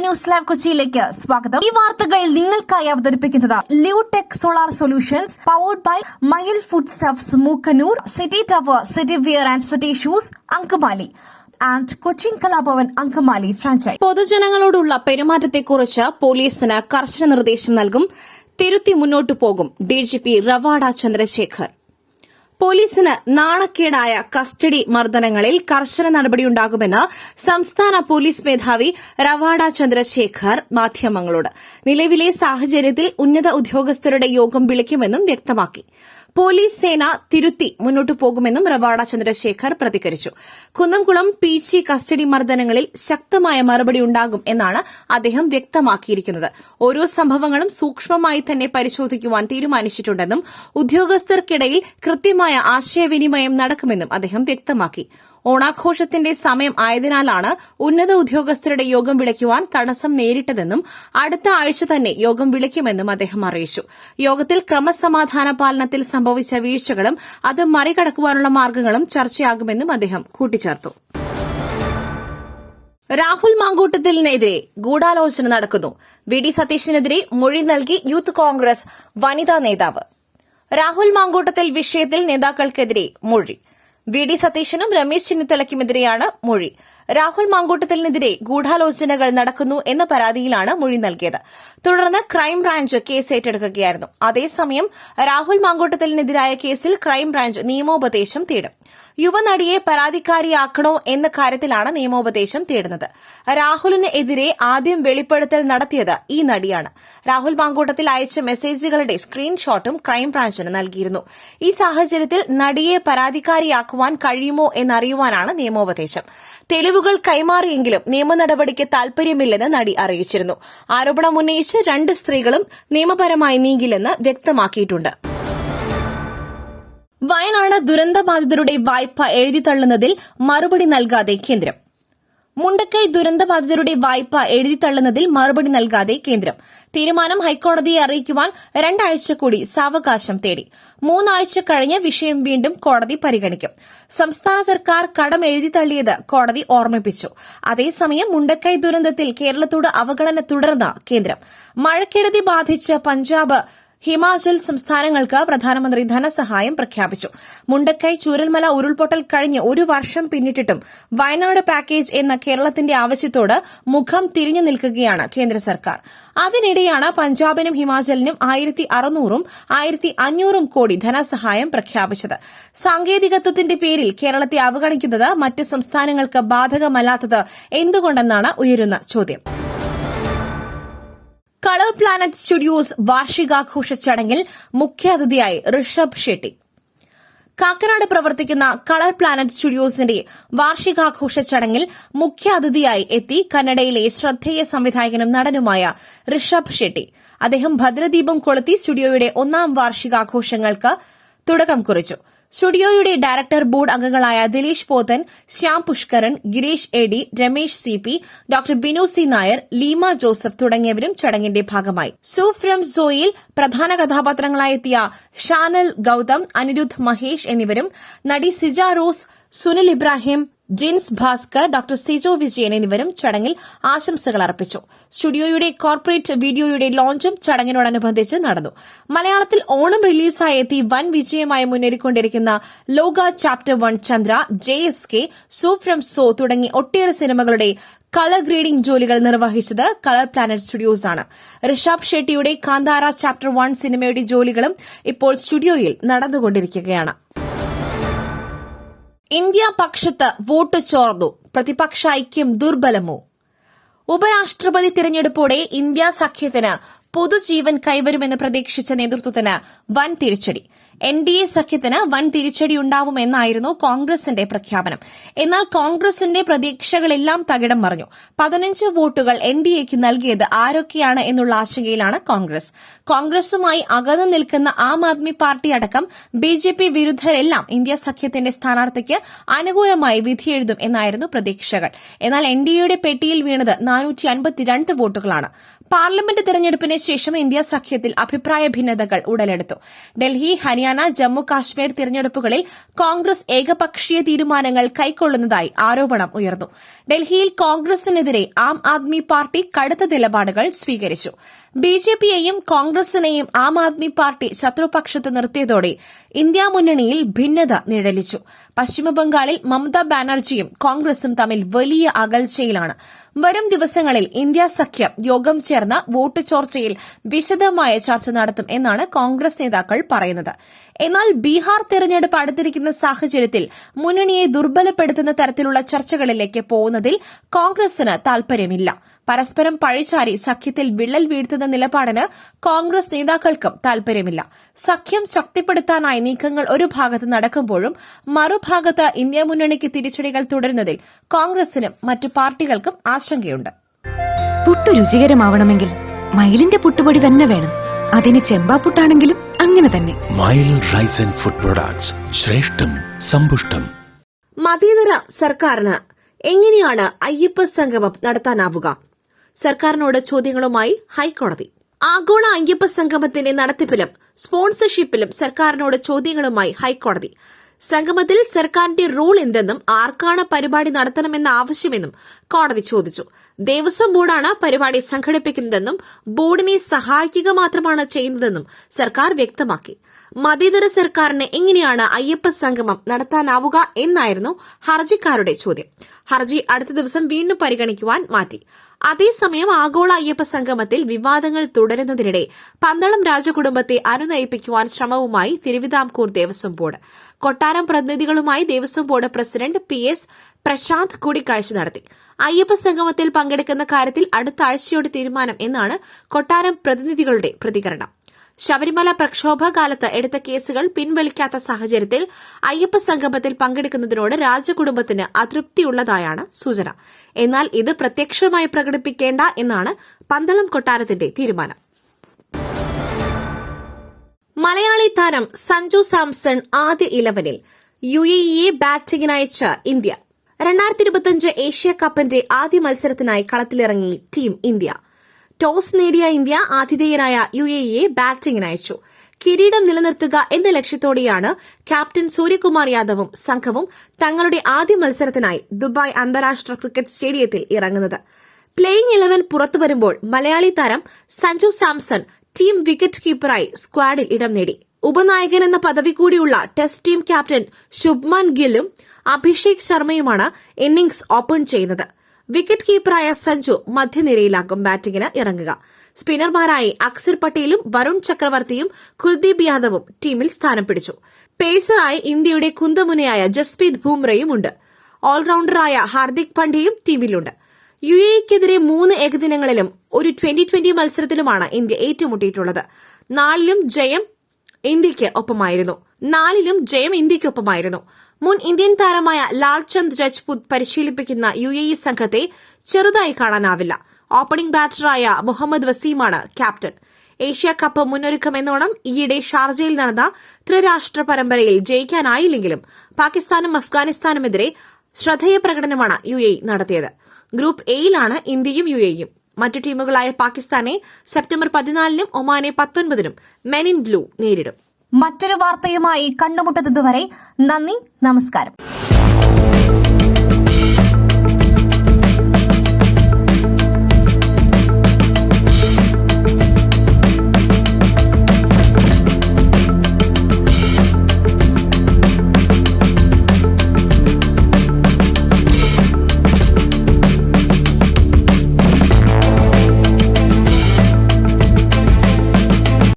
News live കൊച്ചിയിലേക്ക് സ്വാഗതം. ഈ വാർത്തകൾ നിങ്ങൾക്കായി അവതരിപ്പിക്കുന്നത് Lutech solar solutions, powered by Mayil food stuffs, Mookkannoor, city tower, city wear and city shoes, Angamaly and Cochin Kalabhavan Angamaly franchise. പൊതുജനങ്ങളോടുള്ള പെരുമാറ്റത്തെക്കുറിച്ച് പോലീസിന് കർശന നിർദ്ദേശം നൽകും, തിരുത്തി മുന്നോട്ടു പോകും ഡിജിപി റവാഡ ചന്ദ്രശേഖർ. പോലീസിന് നാണക്കേടായ കസ്റ്റഡി മർദ്ദനങ്ങളിൽ കർശന നടപടിയുണ്ടാകുമെന്ന് സംസ്ഥാന പോലീസ് മേധാവി റവാഡ ചന്ദ്രശേഖർ മാധ്യമങ്ങളോട്. നിലവിലെ സാഹചര്യത്തിൽ ഉന്നത ഉദ്യോഗസ്ഥരുടെ യോഗം വിളിക്കുമെന്നും വ്യക്തമാക്കി. പോലീസ് സേന തിരുത്തി മുന്നോട്ടു പോകുമെന്നും റവാഡ ചന്ദ്രശേഖർ പ്രതികരിച്ചു. കുന്നംകുളം പീച്ചി കസ്റ്റഡി മർദ്ദനങ്ങളിൽ ശക്തമായ മറുപടി ഉണ്ടാകും എന്നാണ് അദ്ദേഹം വ്യക്തമാക്കിയിരിക്കുന്നത്. ഓരോ സംഭവങ്ങളും സൂക്ഷ്മമായി തന്നെ പരിശോധിക്കുവാൻ തീരുമാനിച്ചിട്ടുണ്ടെന്നും ഉദ്യോഗസ്ഥർക്കിടയിൽ കൃത്യമായ ആശയവിനിമയം നടക്കുമെന്നും അദ്ദേഹം വ്യക്തമാക്കി. ഓണാഘോഷത്തിന്റെ സമയം ആയതിനാലാണ് ഉന്നത ഉദ്യോഗസ്ഥരുടെ യോഗം വിളിക്കുവാൻ തടസ്സം നേരിട്ടതെന്നും അടുത്ത ആഴ്ച തന്നെ യോഗം വിളിക്കുമെന്നും അദ്ദേഹം അറിയിച്ചു. യോഗത്തിൽ ക്രമസമാധാന പാലനത്തിൽ സംഭവിച്ച വീഴ്ചകളും അത് മറികടക്കുവാനുള്ള മാർഗ്ഗങ്ങളും ചർച്ചയാകുമെന്നും അദ്ദേഹം കൂട്ടിച്ചേർത്തു. രാഹുൽ മാങ്കൂട്ടത്തിലിനെതിരെ ഗൂഢാലോചന നടക്കുന്നു. വി.ഡി. സതീശനെതിരെ മൊഴി നൽകി യൂത്ത് കോൺഗ്രസ് വനിതാ നേതാവ്. രാഹുൽ മാങ്കൂട്ടത്തിൽ വിഷയത്തിൽ നേതാക്കൾക്കെതിരെ മൊഴി. വി.ഡി. സതീശനും രമേശ് ചെന്നിത്തലയ്ക്കുമെതിരെയാണ് മൊഴി. രാഹുൽ മാങ്കൂട്ടത്തിനെതിരെ ഗൂഢാലോചനകൾ നടക്കുന്നു എന്ന പരാതിയിലാണ് മൊഴി നൽകിയത്. തുടർന്ന് ക്രൈംബ്രാഞ്ച് കേസ് ഏറ്റെടുക്കുകയായിരുന്നു. അതേസമയം രാഹുൽ മാങ്കൂട്ടത്തിനെതിരായ കേസിൽ ക്രൈംബ്രാഞ്ച് നിയമോപദേശം തേടും. യുവനടിയെ പരാതിക്കാരിയാക്കണോ എന്ന കാര്യത്തിലാണ് നിയമോപദേശം തേടുന്നത്. രാഹുലിന് എതിരെ ആദ്യം വെളിപ്പെടുത്തൽ നടത്തിയത് ഈ നടിയാണ്. രാഹുൽ മാങ്കൂട്ടത്തിൽ അയച്ച മെസ്സേജുകളുടെ സ്ക്രീൻഷോട്ടും ക്രൈംബ്രാഞ്ചിന് നൽകിയിരുന്നു. ഈ സാഹചര്യത്തിൽ നടിയെ പരാതിക്കാരിയാക്കുവാൻ കഴിയുമോ എന്നറിയുവാനാണ് നിയമോപദേശം. തെളിവുകൾ കൈമാറിയെങ്കിലും നിയമ നടപടിക്ക് താൽപര്യമില്ലെന്ന് നടി അറിയിച്ചിരുന്നു. ആരോപണം ഉന്നയിച്ച് രണ്ട് സ്ത്രീകളും നിയമപരമായി നീങ്ങില്ലെന്ന് വ്യക്തമാക്കിയിട്ടുണ്ട്. വയനാട് ദുരന്തബാധിതരുടെ വായ്പ എഴുതിത്തള്ളുന്നതിൽ മറുപടി നൽകാതെ കേന്ദ്രം. മുണ്ടക്കൈ ദുരന്തബാധിതരുടെ വായ്പ എഴുതിത്തള്ളുന്നതിൽ മറുപടി നൽകാതെ കേന്ദ്രം. തീരുമാനം ഹൈക്കോടതിയെ അറിയിക്കുവാൻ 2 ആഴ്ച കൂടി സാവകാശം തേടി. 3 ആഴ്ച കഴിഞ്ഞ് വിഷയം വീണ്ടും കോടതി പരിഗണിക്കും. സംസ്ഥാന സർക്കാർ കടം എഴുതിത്തള്ളിയത് കോടതി ഓർമ്മിപ്പിച്ചു. അതേസമയം മുണ്ടക്കൈ ദുരന്തത്തിൽ കേരളത്തോട് അവഗണന തുടർന്ന കേന്ദ്രം. മഴക്കെടുതി ബാധിച്ച് പഞ്ചാബ്, ഹിമാചൽ സംസ്ഥാനങ്ങൾക്ക് പ്രധാനമന്ത്രി ധനസഹായം പ്രഖ്യാപിച്ചു. മുണ്ടക്കൈ ചൂരൽമല ഉരുൾപൊട്ടൽ കഴിഞ്ഞ് 1 വർഷം പിന്നിട്ടിട്ടും വയനാട് പാക്കേജ് എന്ന കേരളത്തിന്റെ ആവശ്യത്തോട് മുഖം തിരിഞ്ഞു നിൽക്കുകയാണ് കേന്ദ്ര സർക്കാർ. അതിനിടെയാണ് പഞ്ചാബിനും ഹിമാചലിനും 1600ഉം 1500ഉം കോടി ധനസഹായം പ്രഖ്യാപിച്ചത്. സാങ്കേതികത്വത്തിന്റെ പേരിൽ കേരളത്തെ അവഗണിക്കുന്നത് മറ്റ് സംസ്ഥാനങ്ങൾക്ക് ബാധകമല്ലാത്തത് എന്തുകൊണ്ടെന്നാണ് ഉയരുന്ന ചോദ്യം. കളർ പ്ലാനറ്റ് സ്റ്റുഡിയോസ് വാർഷികാഘോഷ ചടങ്ങിൽ മുഖ്യാതിഥിയായി ഋഷഭ് ഷെട്ടി. കാക്കനാട് പ്രവർത്തിക്കുന്ന കളർ പ്ലാനറ്റ് സ്റ്റുഡിയോസിന്റെ വാർഷികാഘോഷ ചടങ്ങിൽ മുഖ്യാതിഥിയായി എത്തി കന്നഡയിലെ ശ്രദ്ധേയ സംവിധായകനും നടനുമായ ഋഷഭ് ഷെട്ടി. അദ്ദേഹം ഭദ്രദീപം കൊളുത്തി സ്റ്റുഡിയോയുടെ 1ാം വാർഷികാഘോഷങ്ങൾക്ക് തുടക്കം കുറിച്ചു. സ്റ്റുഡിയോയുടെ ഡയറക്ടർ ബോർഡ് അംഗങ്ങളായ Dileesh Pothan, Shyam Pushkaran, Girish A D., Ramesh C P., doctor Binu C Nair, Leema Joseph തുടങ്ങിയവരും ചടങ്ങിന്റെ ഭാഗമായി. സൂ ഫ്രം സോയിൽ പ്രധാന കഥാപാത്രങ്ങളായെത്തിയ ഷാനൽ ഗൌതം, അനിരുദ്ധ് മഹേഷ് എന്നിവരും നടി സിജ റോസ്, സുനിൽ ഇബ്രാഹിം, ജിൻസ് ഭാസ്കർ, ഡോക്ടർ സിജോ വിജയൻ എന്നിവരും ചടങ്ങിൽ ആശംസകൾ അർപ്പിച്ചു. സ്റ്റുഡിയോയുടെ കോർപ്പറേറ്റ് വീഡിയോയുടെ ലോഞ്ചും ചടങ്ങിനോടനുബന്ധിച്ച് നടന്നു. മലയാളത്തിൽ ഓണം റിലീസായി എത്തി വൻ വിജയമായി മുന്നേറിക്കൊണ്ടിരിക്കുന്ന Lokah chapter 1 Chandra, JSK, Su from So തുടങ്ങി ഒട്ടേറെ സിനിമകളുടെ കളർ ഗ്രേഡിംഗ് ജോലികൾ നിർവഹിച്ചത് കളർ പ്ലാനറ്റ് സ്റ്റുഡിയോസ് ആണ്. ഋഷഭ് ഷെട്ടിയുടെ കാന്താര ചാപ്റ്റർ 1 സിനിമയുടെ ജോലികളും ഇപ്പോൾ സ്റ്റുഡിയോയിൽ നടന്നുകൊണ്ടിരിക്കുകയാണ്. ഇന്ത്യ പക്ഷത്ത് വോട്ട് ചോർന്നു, പ്രതിപക്ഷ ഐക്യം ദുർബലമോ? ഉപരാഷ്ട്രപതി തിരഞ്ഞെടുപ്പോടെ ഇന്ത്യ സഖ്യത്തിന് പുതുജീവൻ കൈവരുമെന്ന് പ്രതീക്ഷിച്ച നേതൃത്വത്തിന് വൻ തിരിച്ചടി. NDA സഖ്യത്തിന് വൻ തിരിച്ചടിയുണ്ടാവുമെന്നായിരുന്നു കോൺഗ്രസിന്റെ പ്രഖ്യാപനം. എന്നാൽ കോൺഗ്രസിന്റെ പ്രതീക്ഷകളെല്ലാം തകിടം മറിഞ്ഞു. 15 വോട്ടുകൾ NDAക്ക് നൽകിയത് ആരൊക്കെയാണ് എന്നുള്ള ആശങ്കയിലാണ് കോൺഗ്രസ്. കോൺഗ്രസുമായി അകന്നു നിൽക്കുന്ന ആം ആദ്മി പാർട്ടി അടക്കം BJP വിരുദ്ധരെല്ലാം ഇന്ത്യ സഖ്യത്തിന്റെ സ്ഥാനാർത്ഥിക്ക് അനുകൂലമായി വിധിയെഴുതും എന്നായിരുന്നു പ്രതീക്ഷകൾ. എന്നാൽ NDAയുടെ പെട്ടിയിൽ വീണത് 452 വോട്ടുകളാണ്. പാർലമെന്റ് തെരഞ്ഞെടുപ്പിന് ശേഷം ഇന്ത്യ സഖ്യത്തിൽ അഭിപ്രായ ഭിന്നതകൾ ഉടലെടുത്തു. ഡൽഹി, ഹരിയാന, ഹരിയാന, ജമ്മു കാശ്മീർ തിരഞ്ഞെടുപ്പുകളിൽ കോൺഗ്രസ് ഏകപക്ഷീയ തീരുമാനങ്ങൾ കൈക്കൊള്ളുന്നതായി ആരോപണം ഉയർന്നു. ഡൽഹിയിൽ കോൺഗ്രസിനെതിരെ ആം ആദ്മി പാർട്ടി കടുത്ത നിലപാടുകൾ സ്വീകരിച്ചു. ബിജെപിയെയും കോൺഗ്രസിനെയും ആം ആദ്മി പാർട്ടി ശത്രുപക്ഷത്ത് നിർത്തിയതോടെ ഇന്ത്യ മുന്നണിയിൽ ഭിന്നത നിഴലിച്ചു. പശ്ചിമബംഗാളിൽ മമതാ ബാനർജിയും കോൺഗ്രസും തമ്മിൽ വലിയ അകൽച്ചയിലാണ്. വരും ദിവസങ്ങളിൽ ഇന്ത്യ സഖ്യം യോഗം ചേർന്ന് വോട്ട് ചോർച്ചയിൽ വിശദമായ ചർച്ച നടത്തും എന്നാണ് കോൺഗ്രസ് നേതാക്കൾ പറയുന്നത്. എന്നാൽ ബീഹാർ തെരഞ്ഞെടുപ്പ് അടുത്തിരിക്കുന്ന സാഹചര്യത്തിൽ മുന്നണിയെ ദുർബലപ്പെടുത്തുന്ന തരത്തിലുള്ള ചർച്ചകളിലേക്ക് പോകുന്നതിൽ കോൺഗ്രസിന് താൽപര്യമില്ല. പരസ്പരം പഴിചാരി സഖ്യത്തിൽ വിള്ളൽ വീഴ്ത്തുന്ന നിലപാടിന് കോൺഗ്രസ് നേതാക്കൾക്കും താൽപര്യമില്ല. സഖ്യം ശക്തിപ്പെടുത്താനായി നീക്കങ്ങൾ ഒരു ഭാഗത്ത് നടക്കുമ്പോഴും മറുഭാഗത്ത് ഇന്ത്യ മുന്നണിക്ക് തിരിച്ചടികൾ തുടരുന്നതിൽ കോൺഗ്രസിനും മറ്റു പാർട്ടികൾക്കും ആശങ്കയുണ്ട്. പുട്ടു രുചികരമാവണമെങ്കിൽ മയിലിന്റെ പുട്ടുപൊടി തന്നെ വേണം. അതിന് ചെമ്പാപ്പുട്ടാണെങ്കിലും അങ്ങനെ തന്നെ. മയിൽ റൈസ് ആൻഡ് ഫുഡ് പ്രൊഡക്ട്സ്, ശ്രേഷ്ഠം സമ്പുഷ്ടം. മതേതര സർക്കാരിന് എങ്ങനെയാണ് അയ്യപ്പ സംഗമം നടത്താനാവുക? സർക്കാരിനോട് ചോദ്യങ്ങളുമായി ഹൈക്കോടതി. ആഗോള അയ്യപ്പ സംഗമത്തിന്റെ നടത്തിപ്പിലും സ്പോൺസർഷിപ്പിലും സർക്കാരിനോട് ചോദ്യങ്ങളുമായി ഹൈക്കോടതി. സംഗമത്തിൽ സർക്കാരിന്റെ റോൾ എന്തെന്നും ആർക്കാണ് പരിപാടി നടത്തണമെന്ന ആവശ്യമെന്നും കോടതി ചോദിച്ചു. ദേവസ്വം ബോർഡാണ് പരിപാടി സംഘടിപ്പിക്കുന്നതെന്നും ബോർഡിനെ സഹായിക്കുക മാത്രമാണ് ചെയ്യുന്നതെന്നും സർക്കാർ വ്യക്തമാക്കി. മതേതര സർക്കാരിന് എങ്ങനെയാണ് അയ്യപ്പ സംഗമം നടത്താനാവുക എന്നായിരുന്നു ഹർജിക്കാരുടെ ചോദ്യം. ഹർജി അടുത്ത ദിവസം വീണ്ടും പരിഗണിക്കുവാൻ മാറ്റി. അതേസമയം ആഗോള അയ്യപ്പ സംഗമത്തിൽ വിവാദങ്ങൾ തുടരുന്നതിനിടെ പന്തളം രാജകുടുംബത്തെ അനുനയിപ്പിക്കുവാൻ ശ്രമവുമായി തിരുവിതാംകൂർ ദേവസ്വം ബോർഡ്. കൊട്ടാരം പ്രതിനിധികളുമായി Devaswom board president PS Prashanth കൂടിക്കാഴ്ച നടത്തി. അയ്യപ്പ സംഗമത്തിൽ പങ്കെടുക്കുന്ന കാര്യത്തിൽ അടുത്ത ആഴ്ചയോടെ തീരുമാനം എന്നാണ് കൊട്ടാരം പ്രതിനിധികളുടെ പ്രതികരണം. ശബരിമല പ്രക്ഷോഭകാലത്ത് എടുത്ത കേസുകൾ പിൻവലിക്കാത്ത സാഹചര്യത്തിൽ അയ്യപ്പ സംഗമത്തിൽ പങ്കെടുക്കുന്നതിനോട് രാജകുടുംബത്തിന് അതൃപ്തിയുള്ളതായാണ് സൂചന. എന്നാൽ ഇത് പ്രത്യക്ഷമായി പ്രകടിപ്പിക്കേണ്ട എന്നാണ് പന്തളം കൊട്ടാരത്തിന്റെ തീരുമാനം. മലയാളി താരം സഞ്ജു സാംസൺ ആദ്യ 11-ൽ UAE ബാറ്റിംഗിനയച്ച ഇന്ത്യ. 2025 ഏഷ്യ കപ്പിന്റെ ആദ്യ മത്സരത്തിനായി കളത്തിലിറങ്ങി ടീം ഇന്ത്യ. ടോസ് നേടിയ ഇന്ത്യ ആതിഥേയരായ UAE ബാറ്റിംഗിനയച്ചു. കിരീടം നിലനിർത്തുക എന്ന ലക്ഷ്യത്തോടെയാണ് ക്യാപ്റ്റൻ സൂര്യകുമാർ യാദവും സംഘവും തങ്ങളുടെ ആദ്യ മത്സരത്തിനായി ദുബായ് അന്താരാഷ്ട്ര ക്രിക്കറ്റ് സ്റ്റേഡിയത്തിൽ ഇറങ്ങുന്നത്. പ്ലേയിംഗ് 11 പുറത്തുവരുമ്പോൾ മലയാളി താരം സഞ്ജു സാംസൺ ടീം വിക്കറ്റ് കീപ്പറായി സ്ക്വാഡിൽ ഇടം നേടി. ഉപനായകൻ എന്ന പദവി കൂടിയുള്ള ടെസ്റ്റ് ടീം ക്യാപ്റ്റൻ ശുഭ്മാൻ ഗില്ലും അഭിഷേക് ശർമ്മയുമാണ് ഇന്നിംഗ്സ് ഓപ്പൺ ചെയ്യുന്നത്. വിക്കറ്റ് കീപ്പറായ സഞ്ജു മധ്യനിരയിലാകും ബാറ്റിംഗിന് ഇറങ്ങുക. സ്പിന്നർമാരായി അക്സർ പട്ടേലും വരുൺ ചക്രവർത്തിയും കുൽദീപ് യാദവും ടീമിൽ സ്ഥാനം പിടിച്ചു. പേസറായി ഇന്ത്യയുടെ കുന്തമുനയായ ജസ്പ്രീത് ബുംറയുമുണ്ട്. ഓൾറൌണ്ടറായ ഹാർദിക് പാണ്ഡ്യയും ടീമിലുണ്ട്. UAEക്കെതിരെ 3 ഏകദിനങ്ങളിലും ഒരു T20 മത്സരത്തിലുമാണ് ഇന്ത്യ ഏറ്റുമുട്ടിയിട്ടുള്ളത്. 4ലും ജയം ഇന്ത്യയ്ക്ക് ഒപ്പമായിരുന്നു. മുൻ ഇന്ത്യൻ താരമായ ലാൽചന്ദ് രജ്പുത് പരിശീലിപ്പിക്കുന്ന UAE സംഘത്തെ ചെറുതായി കാണാനാവില്ല. ഓപ്പണിംഗ് ബാറ്ററായ മുഹമ്മദ് വസീമാണ് ക്യാപ്റ്റൻ. ഏഷ്യ കപ്പ് മുന്നൊരുക്കമെന്നോണം ഈയിടെ ഷാർജയിൽ നടന്ന ത്രിരാഷ്ട്ര പരമ്പരയിൽ ജയിക്കാനായില്ലെങ്കിലും പാകിസ്ഥാനും അഫ്ഗാനിസ്ഥാനുമെതിരെ ശ്രദ്ധേയ പ്രകടനമാണ് UAE നടത്തിയത്. ഗ്രൂപ്പ് എയിലാണ് ഇന്ത്യയും UAEയും. മറ്റു ടീമുകളായ പാകിസ്ഥാനെ സെപ്റ്റംബർ 14-നും ഒമാനെ 19-നും മെൻ ഇൻ ബ്ലൂ നേരിടും. മറ്റൊരു വാർത്തയുമായി കണ്ടുമുട്ടുന്നതുവരെ നന്ദി, നമസ്കാരം.